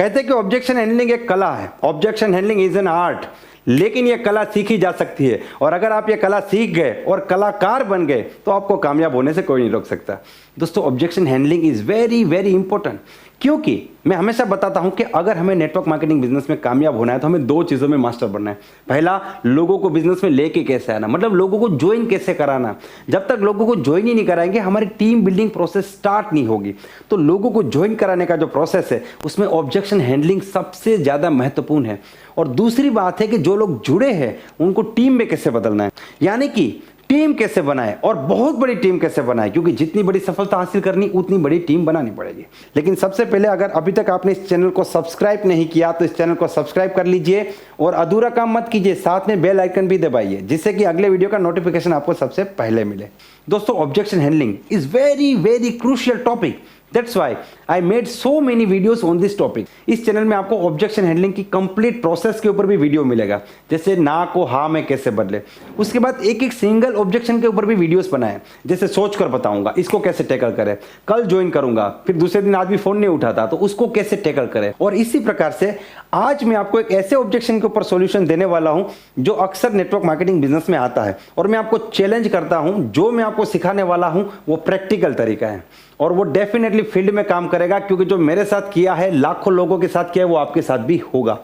कहते हैं कि ऑब्जेक्शन हैंडलिंग एक कला है, objection handling is an art, लेकिन ये कला सीखी जा सकती है। और अगर आप ये कला सीख गए और कलाकार बन गए तो आपको कामयाब होने से कोई नहीं रोक सकता। दोस्तों, objection handling is very very important, क्योंकि मैं हमेशा बताता हूं कि अगर हमें नेटवर्क मार्केटिंग बिजनेस में कामयाब होना है तो हमें दो चीज़ों में मास्टर बनना है। पहला, लोगों को बिजनेस में लेके कैसे आना, मतलब लोगों को ज्वाइन कैसे कराना। जब तक लोगों को ज्वाइन ही नहीं कराएंगे हमारी टीम बिल्डिंग प्रोसेस स्टार्ट नहीं होगी। तो लोगों को ज्वाइन कराने का जो प्रोसेस है उसमें ऑब्जेक्शन हैंडलिंग सबसे ज़्यादा महत्वपूर्ण है। और दूसरी बात है कि जो लोग जुड़े हैं उनको टीम में कैसे बदलना है, यानी कि टीम कैसे बनाए और बहुत बड़ी टीम कैसे बनाए, क्योंकि जितनी बड़ी सफलता हासिल करनी उतनी बड़ी टीम बनानी पड़ेगी। लेकिन सबसे पहले, अगर अभी तक आपने इस चैनल को सब्सक्राइब नहीं किया तो इस चैनल को सब्सक्राइब कर लीजिए और अधूरा काम मत कीजिए, साथ में बेल आइकन भी दबाइए जिससे कि अगले वीडियो का नोटिफिकेशन आपको सबसे पहले मिले। दोस्तों, objection handling is very very crucial topic, that's why I made so many videos on this topic. इस चैनल में आपको ऑब्जेक्शन हैंडलिंग की कंप्लीट प्रोसेस के ऊपर भी वीडियो मिलेगा, जैसे ना को हाँ में कैसे बदले। उसके बाद एक एक सिंगल ऑब्जेक्शन के ऊपर भी वीडियोस बनाए, जैसे सोच कर बताऊंगा इसको कैसे टैकल करें, कल ज्वाइन करूंगा फिर दूसरे दिन आदमी फोन नहीं उठाता तो उसको कैसे टैकल करें। और इसी प्रकार से आज मैं आपको एक ऐसे ऑब्जेक्शन के ऊपर सॉल्यूशन देने वाला हूं जो अक्सर नेटवर्क मार्केटिंग बिजनेस में आता है, और मैं आपको चैलेंज करता हूं, जो मैं आपको सिखाने वाला हूं वो प्रैक्टिकल तरीका है और वो डेफिनेटली फील्ड में काम करेगा, क्योंकि जो मेरे साथ किया है, लाखों लोगों के साथ किया है, वो आपके साथ भी होगा।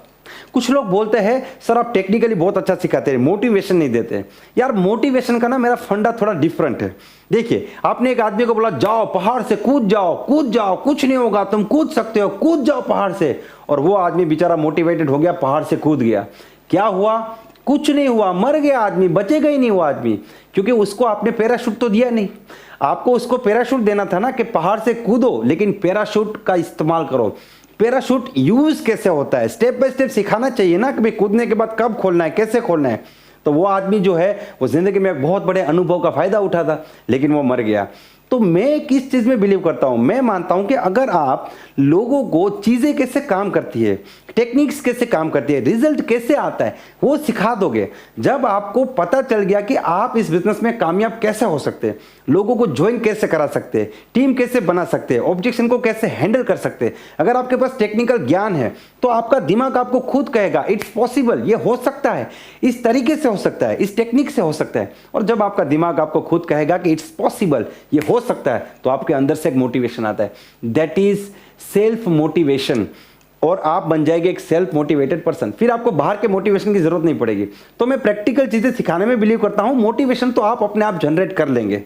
कुछ लोग बोलते हैं सर आप टेक्निकली बहुत अच्छा सिखाते हैं, मोटिवेशन नहीं देते। यार, मोटिवेशन का ना मेरा फंडा थोड़ा डिफरेंट है। देखिए, आपने एक आदमी को बोला जाओ पहाड़ से कूद जाओ, कुछ नहीं होगा, तुम कूद सकते हो, कूद जाओ पहाड़ से, और वो आदमी बेचारा मोटिवेटेड हो गया, पहाड़ से कूद गया। क्या हुआ? कुछ नहीं हुआ, मर गया आदमी, बचेगा ही नहीं वो आदमी, क्योंकि उसको आपने पैराशूट तो दिया नहीं। आपको उसको पैराशूट देना था ना कि पहाड़ से कूदो, लेकिन पैराशूट का इस्तेमाल करो। पैराशूट यूज कैसे होता है स्टेप बाय स्टेप सिखाना चाहिए ना, कि भाई कूदने के बाद कब खोलना है, कैसे खोलना है। तो वो आदमी जो है वो जिंदगी में एक बहुत बड़े अनुभव का फायदा उठाता, लेकिन वो मर गया। तो मैं किस चीज में बिलीव करता हूं? मैं मानता हूं कि अगर आप लोगों को चीजें कैसे काम करती है, टेक्निक्स कैसे काम करती है, रिजल्ट कैसे आता है, वो सिखा दोगे। जब आपको पता चल गया कि आप इस बिजनेस में कामयाब कैसे हो सकते हैं, लोगों को ज्वाइन कैसे करा सकते हैं, टीम कैसे बना सकते हैं, ऑब्जेक्शन को कैसे हैंडल कर सकते हैं, अगर आपके पास टेक्निकल ज्ञान है तो आपका दिमाग आपको खुद कहेगा इट्स पॉसिबल, ये हो सकता है, इस तरीके से हो सकता है, इस टेक्निक से हो सकता है। और जब आपका दिमाग आपको खुद कहेगा कि इट्स पॉसिबल, ये हो सकता है, तो आपके अंदर से एक मोटिवेशन आता है, दैट इज सेल्फ मोटिवेशन, और आप बन जाएंगे एक सेल्फ मोटिवेटेड पर्सन। फिर आपको बाहर के मोटिवेशन की जरूरत नहीं पड़ेगी। तो मैं प्रैक्टिकल चीजें सिखाने में बिलीव करता हूं, मोटिवेशन तो आप अपने आप जनरेट कर लेंगे।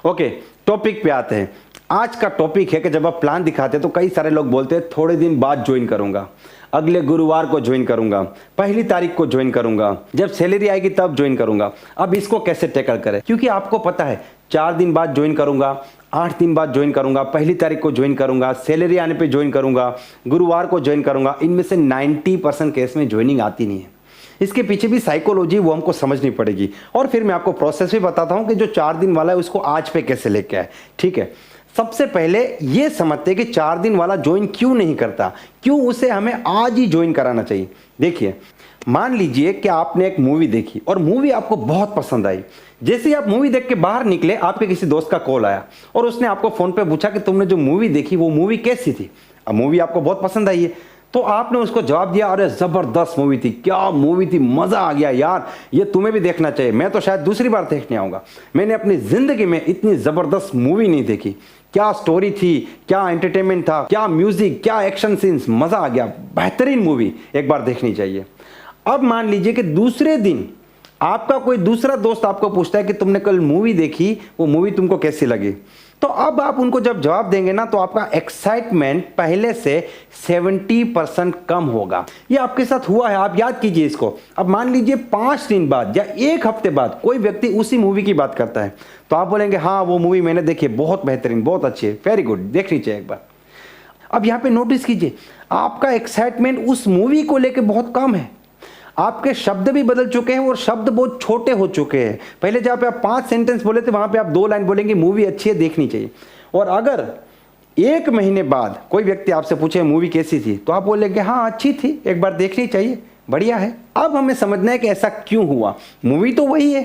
ओके, टॉपिक पे आते हैं। आज का टॉपिक है कि जब आप प्लान दिखाते हैं तो कई सारे लोग बोलते हैं थोड़े दिन बाद ज्वाइन करूंगा, अगले गुरुवार को ज्वाइन करूंगा, पहली तारीख को ज्वाइन करूंगा, जब सैलरी आएगी तब ज्वाइन करूंगा। अब इसको कैसे टैकल करें? क्योंकि आपको पता है 4 दिन बाद ज्वाइन करूंगा, 8 दिन बाद ज्वाइन करूंगा, पहली तारीख को ज्वाइन करूंगा, सैलरी आने पे ज्वाइन करूंगा, गुरुवार को ज्वाइन करूंगा, इनमें से 90% केस में ज्वाइनिंग आती नहीं है। इसके पीछे भी साइकोलॉजी वो हमको समझनी पड़ेगी। और फिर मैं आपको प्रोसेस भी बताता हूं कि जो 4 दिन वाला है उसको आज पे कैसे लेके आए। ठीक है, सबसे पहले ये समझते कि 4 दिन वाला ज्वाइन क्यों नहीं करता, क्यों उसे हमें आज ही ज्वाइन कराना चाहिए। देखिए, मान लीजिए कि आपने एक मूवी देखी और मूवी आपको बहुत पसंद आई। जैसे ही आप मूवी देख के बाहर निकले, आपके किसी दोस्त का कॉल आया और उसने आपको फोन पे पूछा कि तुमने जो मूवी देखी वो मूवी कैसी थी। अब मूवी आपको बहुत पसंद आई है, तो आपने उसको जवाब दिया अरे जबरदस्त मूवी थी, क्या मूवी थी, मजा आ गया यार, ये तुम्हें भी देखना चाहिए, मैं तो शायद दूसरी बार देखने आऊंगा, मैंने अपनी जिंदगी में इतनी जबरदस्त मूवी नहीं देखी, क्या स्टोरी थी, क्या एंटरटेनमेंट था, क्या म्यूजिक, क्या एक्शन सीन्स, मजा आ गया, बेहतरीन मूवी, एक बार देखनी चाहिए। अब मान लीजिए कि दूसरे दिन आपका कोई दूसरा दोस्त आपको पूछता है कि तुमने कल मूवी देखी, वो मूवी तुमको कैसी लगी। तो अब आप उनको जब जवाब देंगे ना, तो आपका एक्साइटमेंट पहले से 70% कम होगा। ये आपके साथ हुआ है, आप याद कीजिए इसको। अब मान लीजिए 5 दिन बाद या 1 हफ्ते बाद कोई व्यक्ति उसी मूवी की बात करता है, तो आप बोलेंगे हाँ वो मूवी मैंने देखी है, बहुत बेहतरीन, बहुत अच्छी है, वेरी गुड, देखनी चाहिए एक बार। अब यहाँ पे नोटिस कीजिए, आपका एक्साइटमेंट उस मूवी को लेकर बहुत कम है। आपके शब्द भी बदल चुके हैं और शब्द बहुत छोटे हो चुके हैं। पहले जहाँ पे आप 5 सेंटेंस बोले थे, वहां पे आप 2 लाइन बोलेंगे मूवी अच्छी है, देखनी चाहिए। और अगर 1 महीने बाद कोई व्यक्ति आपसे पूछे मूवी कैसी थी, तो आप बोलेंगे हाँ अच्छी थी, एक बार देखनी चाहिए, बढ़िया है। अब हमें समझना है कि ऐसा क्यों हुआ। मूवी तो वही है,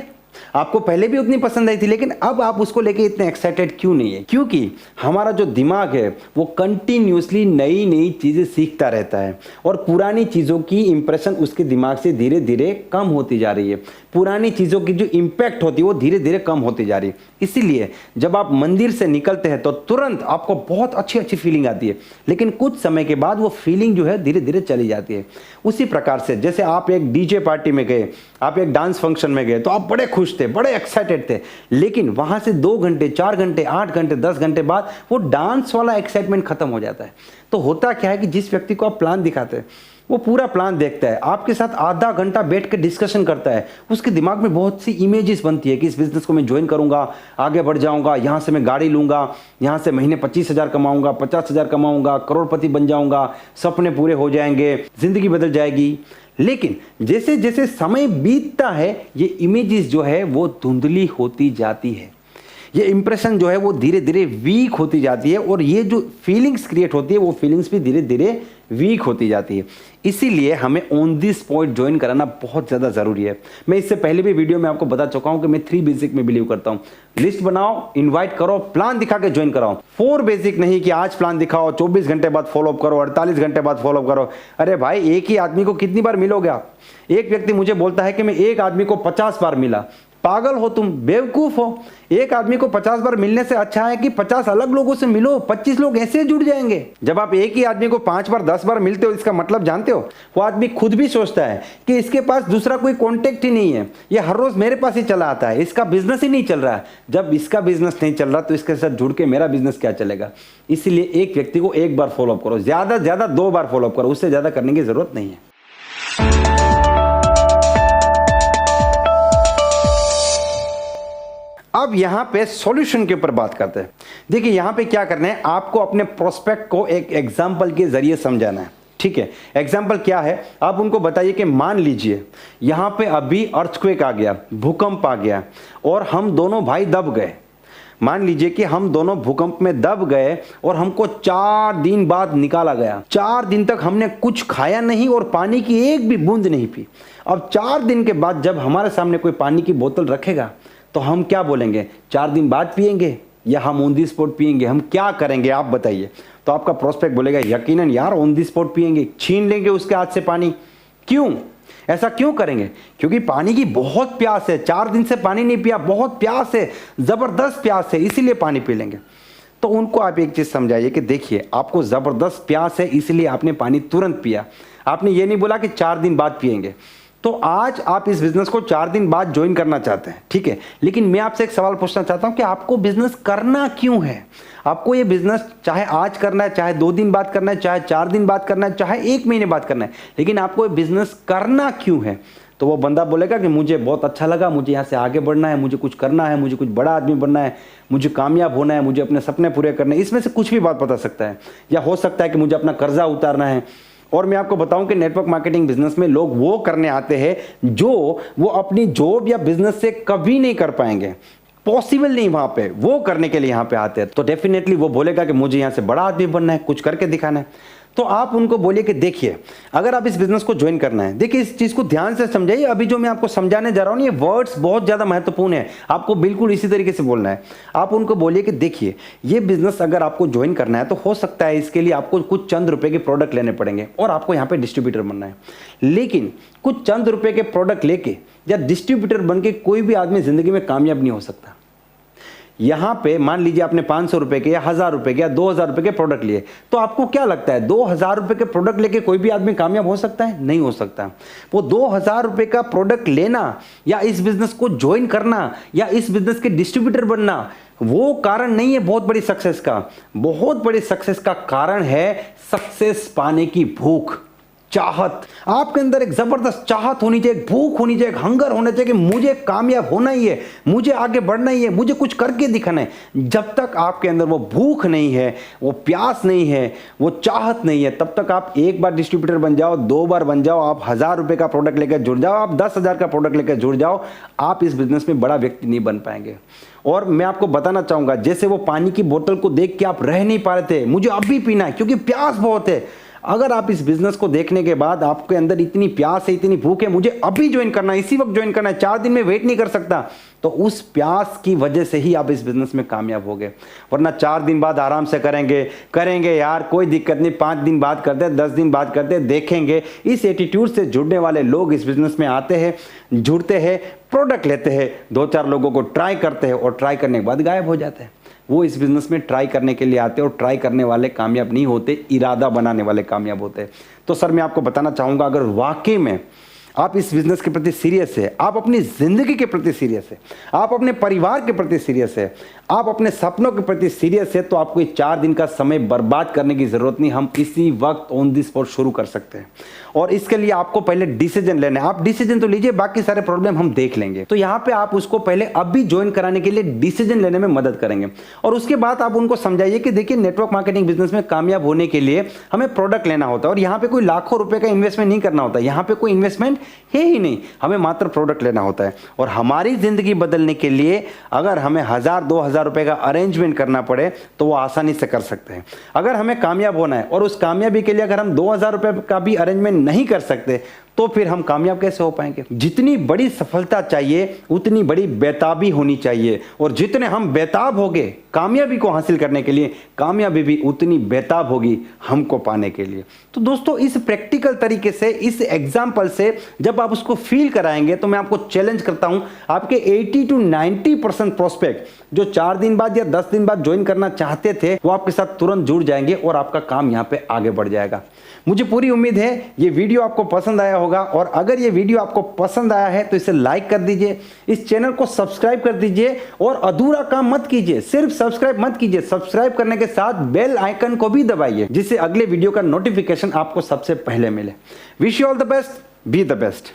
आपको पहले भी उतनी पसंद आई थी, लेकिन अब आप उसको लेके इतने एक्साइटेड क्यों नहीं है? क्योंकि हमारा जो दिमाग है वो कंटिन्यूसली नई नई चीज़ें सीखता रहता है और पुरानी चीज़ों की इंप्रेशन उसके दिमाग से धीरे धीरे कम होती जा रही है। पुरानी चीज़ों की जो इम्पैक्ट होती है वो धीरे धीरे कम होती जा रही है। इसीलिए जब आप मंदिर से निकलते हैं तो तुरंत आपको बहुत अच्छी अच्छी फीलिंग आती है, लेकिन कुछ समय के बाद वो फीलिंग जो है धीरे धीरे चली जाती है। उसी प्रकार से जैसे आप एक डीजे पार्टी में गए, आप एक डांस फंक्शन में गए तो आप बड़े खुश थे, बड़े एक्साइटेड थे, लेकिन वहां से 2 घंटे, 4 घंटे, 8 घंटे, 10 घंटे बाद वो डांस वाला एक्साइटमेंट खत्म हो जाता है। तो होता क्या है कि जिस व्यक्ति को आप प्लान दिखाते हैं वो पूरा प्लान देखता है, आपके साथ आधा घंटा बैठ के डिस्कशन करता है, उसके दिमाग में बहुत सी इमेजेस बनती है कि इस बिजनेस को मैं ज्वाइन करूंगा, आगे बढ़ जाऊंगा, यहाँ से मैं गाड़ी लूंगा, यहाँ से महीने 25,000 कमाऊंगा, 50,000 कमाऊंगा, करोड़पति बन जाऊंगा, सपने पूरे हो जाएंगे, जिंदगी बदल जाएगी। लेकिन जैसे जैसे समय बीतता है ये इमेजेस जो है वो धुंधली होती जाती है, ये इंप्रेशन जो है वो धीरे धीरे वीक होती जाती है और ये जो फीलिंग्स क्रिएट होती है वो फीलिंग्स भी धीरे धीरे वीक होती जाती है। इसीलिए हमें ऑन दी स्पॉट ज्वाइन कराना बहुत ज़्यादा ज़रूरी है। मैं इससे पहले भी वीडियो में आपको बता चुका हूं कि मैं 3 बेसिक में बिलीव करता हूं। लिस्ट बनाओ, इनवाइट करो, प्लान दिखा के ज्वाइन कराओ। 4 बेसिक नहीं कि आज प्लान दिखाओ, 24 घंटे बाद फॉलोअप करो, 48 घंटे बाद फॉलोअप करो। अरे भाई, एक ही आदमी को कितनी बार मिलोगे आप? एक व्यक्ति मुझे बोलता है कि मैं एक आदमी को 50 बार मिला। पागल हो तुम, बेवकूफ हो। एक आदमी को 50 बार मिलने से अच्छा है कि 50 अलग लोगों से मिलो, 25 लोग ऐसे जुड़ जाएंगे। जब आप एक ही आदमी को 5 बार 10 बार मिलते हो, इसका मतलब जानते हो? वो आदमी खुद भी सोचता है कि इसके पास दूसरा कोई कॉन्टेक्ट ही नहीं है, ये हर रोज मेरे पास ही चला आता है, इसका बिजनेस ही नहीं चल रहा है। जब इसका बिजनेस नहीं चल रहा तो इसके साथ जुड़ के मेरा बिजनेस क्या चलेगा? इसीलिए एक व्यक्ति को एक बार फॉलोअप करो, ज्यादा से ज्यादा 2 बार फॉलोअप करो, उससे ज्यादा करने की जरूरत नहीं है। अब यहां पे सॉल्यूशन के ऊपर बात करते हैं। देखिए यहां पे क्या करना है, आपको अपने प्रोस्पेक्ट को एक एग्जांपल के जरिए समझाना है। ठीक है, एग्जांपल क्या है? आप उनको बताइए कि मान लीजिए यहां पे अभी अर्थक्वेक आ गया, भूकंप आ गया और हम दोनों भाई दब गए। मान लीजिए कि हम दोनों भूकंप में दब गए और हमको 4 दिन बाद निकाला गया। 4 दिन तक हमने कुछ खाया नहीं और पानी की एक भी बूंद नहीं पी। अब 4 दिन के बाद जब हमारे सामने कोई पानी की बोतल रखेगा तो हम क्या बोलेंगे? 4 दिन बाद पिएंगे या हम ऑन दी स्पॉट पिएंगे? हम क्या करेंगे आप बताइए? तो आपका प्रोस्पेक्ट बोलेगा यकीनन यार ऑन दी स्पॉट पिएंगे, छीन लेंगे उसके हाथ से पानी। क्यों ऐसा क्यों करेंगे? क्योंकि पानी की बहुत प्यास है, 4 दिन से पानी नहीं पिया, बहुत प्यास है, जबरदस्त प्यास है, इसीलिए पानी पी लेंगे। तो उनको आप एक चीज समझाइए कि देखिए आपको जबरदस्त प्यास है इसलिए आपने पानी तुरंत पिया, आपने ये नहीं बोला कि 4 दिन बाद पिएंगे। तो आज आप इस बिजनेस को 4 दिन बाद ज्वाइन करना चाहते हैं, ठीक है, लेकिन मैं आपसे एक सवाल पूछना चाहता हूं कि आपको बिजनेस करना क्यों है? आपको ये बिजनेस चाहे आज करना है, चाहे 2 दिन बाद करना है, चाहे 4 दिन बाद करना है, चाहे 1 महीने बाद करना है, लेकिन आपको ये बिजनेस करना क्यों है? तो वो बंदा बोलेगा कि मुझे बहुत अच्छा लगा, मुझे यहाँ से आगे बढ़ना है, मुझे कुछ करना है, मुझे कुछ बड़ा आदमी बनना है, मुझे कामयाब होना है, मुझे अपने सपने पूरे करने हैं। इसमें से कुछ भी बात बता सकता है, या हो सकता है कि मुझे अपना कर्जा उतारना है। और मैं आपको बताऊं कि नेटवर्क मार्केटिंग बिजनेस में लोग वो करने आते हैं जो वो अपनी जॉब या बिजनेस से कभी नहीं कर पाएंगे, पॉसिबल नहीं वहां पे, वो करने के लिए यहां पे आते हैं। तो डेफिनेटली वो बोलेगा कि मुझे यहां से बड़ा आदमी बनना है, कुछ करके दिखाना है। तो आप उनको बोलिए कि देखिए अगर आप इस बिजनेस को ज्वाइन करना है, देखिए इस चीज को ध्यान से समझाइए। अभी जो मैं आपको समझाने जा रहा हूं ये वर्ड्स बहुत ज्यादा महत्वपूर्ण है, आपको बिल्कुल इसी तरीके से बोलना है। आप उनको बोलिए कि देखिए ये बिजनेस अगर आपको ज्वाइन करना है तो हो सकता है इसके लिए आपको कुछ चंद रुपए के प्रोडक्ट लेने पड़ेंगे और आपको यहाँ पे डिस्ट्रीब्यूटर बनना है। लेकिन कुछ चंद रुपए के प्रोडक्ट लेके या डिस्ट्रीब्यूटर बन के कोई भी आदमी जिंदगी में कामयाब नहीं हो सकता। यहां पे मान लीजिए आपने 500 रुपए के या 1000 रुपए के या 2000 रुपए के प्रोडक्ट लिए, तो आपको क्या लगता है 2000 रुपए के प्रोडक्ट लेके कोई भी आदमी कामयाब हो सकता है? नहीं हो सकता। वो 2000 रुपए का प्रोडक्ट लेना या इस बिजनेस को ज्वाइन करना या इस बिजनेस के डिस्ट्रीब्यूटर बनना वो कारण नहीं है बहुत बड़ी सक्सेस का। बहुत बड़ी सक्सेस का कारण है सक्सेस पाने की भूख, चाहत। आपके अंदर एक जबरदस्त चाहत होनी चाहिए, भूख होनी चाहिए, हंगर होना चाहिए कि मुझे कामयाब होना ही है, मुझे आगे बढ़ना ही है, मुझे कुछ करके दिखाना है। जब तक आपके अंदर वो भूख नहीं है, वो प्यास नहीं है, वो चाहत नहीं है, तब तक आप एक बार डिस्ट्रीब्यूटर बन जाओ, 2 बार बन जाओ, आप 1000 रुपए का प्रोडक्ट लेकर जुड़ जाओ, आप 10,000 का प्रोडक्ट लेकर जुड़ जाओ, आप इस बिजनेस में बड़ा व्यक्ति नहीं बन पाएंगे। और मैं आपको बताना चाहूंगा, जैसे वो पानी की बोतल को देख के आप रह नहीं पा रहे थे, मुझे अब भी पीना है क्योंकि प्यास बहुत है, अगर आप इस बिजनेस को देखने के बाद आपके अंदर इतनी प्यास है, इतनी भूख है, मुझे अभी ज्वाइन करना है, इसी वक्त ज्वाइन करना है, 4 दिन में वेट नहीं कर सकता, तो उस प्यास की वजह से ही आप इस बिजनेस में कामयाब होगे। वरना 4 दिन बाद आराम से करेंगे यार कोई दिक्कत नहीं, 5 दिन बाद करते हैं, 10 दिन बाद करते हैं, देखेंगे, इस एटीट्यूड से जुड़ने वाले लोग इस बिजनेस में आते हैं, जुड़ते हैं, प्रोडक्ट लेते हैं, 2-4 लोगों को ट्राई करते हैं और ट्राई करने के बाद गायब हो जाते हैं। वो इस बिजनेस में ट्राई करने के लिए आते हैं और ट्राई करने वाले कामयाब नहीं होते, इरादा बनाने वाले कामयाब होते हैं। तो सर मैं आपको बताना चाहूँगा, अगर वाकई में आप इस बिजनेस के प्रति सीरियस है, आप अपनी जिंदगी के प्रति सीरियस है, आप अपने परिवार के प्रति सीरियस है, आप अपने सपनों के प्रति सीरियस है, तो आपको 4 दिन का समय बर्बाद करने की जरूरत नहीं, हम इसी वक्त ऑन द स्पॉट शुरू कर सकते हैं। और इसके लिए आपको पहले डिसीजन लेना है। आप डिसीजन तो लीजिए, बाकी सारे प्रॉब्लम हम देख लेंगे। तो यहाँ पे आप उसको पहले अभी ज्वाइन कराने के लिए डिसीजन लेने में मदद करेंगे और उसके बाद आप उनको समझाइए कि देखिए नेटवर्क मार्केटिंग बिजनेस में कामयाब होने के लिए हमें प्रोडक्ट लेना होता है और यहाँ पे कोई लाखों रुपए का इन्वेस्टमेंट नहीं करना होता, यहाँ पे कोई इन्वेस्टमेंट है ही नहीं, हमें मात्र प्रोडक्ट लेना होता है। और हमारी जिंदगी बदलने के लिए अगर हमें 1000-2000 रुपए का अरेंजमेंट करना पड़े तो वो आसानी से कर सकते हैं। अगर हमें कामयाब होना है और उस कामयाबी के लिए अगर हम 2000 रुपए का भी अरेंजमेंट नहीं कर सकते तो फिर हम कामयाब कैसे हो पाएंगे। जितनी बड़ी सफलता चाहिए उतनी बड़ी बेताबी होनी चाहिए और जितने हम बेताब होंगे कामयाबी को हासिल करने के लिए, कामयाबी भी उतनी बेताब होगी हमको पाने के लिए। तो दोस्तों इस प्रैक्टिकल तरीके से, इस एग्जाम्पल से जब आप उसको फील कराएंगे तो मैं आपको चैलेंज करता हूं, आपके 80-90% प्रोस्पेक्ट जो 4 दिन बाद या 10 दिन बाद ज्वाइन करना चाहते थे वो आपके साथ तुरंत जुड़ जाएंगे और आपका काम यहां पे आगे बढ़ जाएगा। मुझे पूरी उम्मीद है ये वीडियो आपको पसंद आया होगा और अगर ये वीडियो आपको पसंद आया है तो इसे लाइक कर दीजिए, इस चैनल को सब्सक्राइब कर दीजिए और अधूरा काम मत कीजिए, सिर्फ सब्सक्राइब मत कीजिए, सब्सक्राइब करने के साथ बेल आइकन को भी दबाइए जिससे अगले वीडियो का नोटिफिकेशन आपको सबसे पहले मिले। Wish you all the best, be the best.